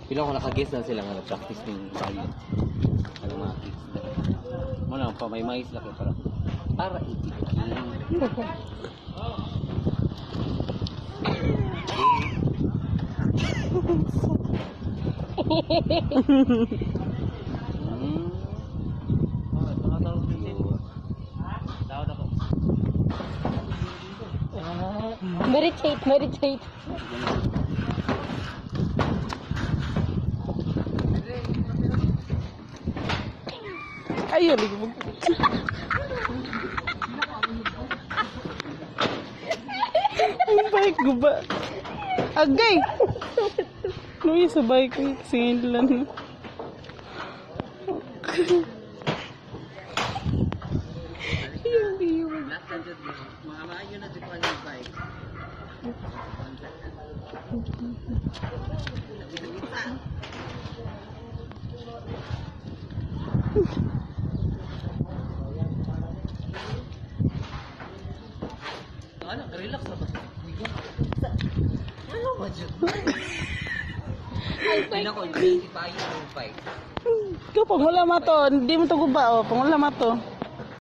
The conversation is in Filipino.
Pila ko nakaguess na sila nga practice ng bayo. Ano mga kids. Mo na pa may mais lang para itikin. Meditate, meditate. Ayun, ligubog. Ang bike ko ba? Agay! Nuwi sa bike ko. Singin lang. Hindi yun. Mga maayo na di pa yung bike. Ano, relax na ba? Ano ba dyan? Ay, ko, hindi pa yung bike. Ikaw, pang wala mato. Hindi mo ito guba, oh. Pang wala mato.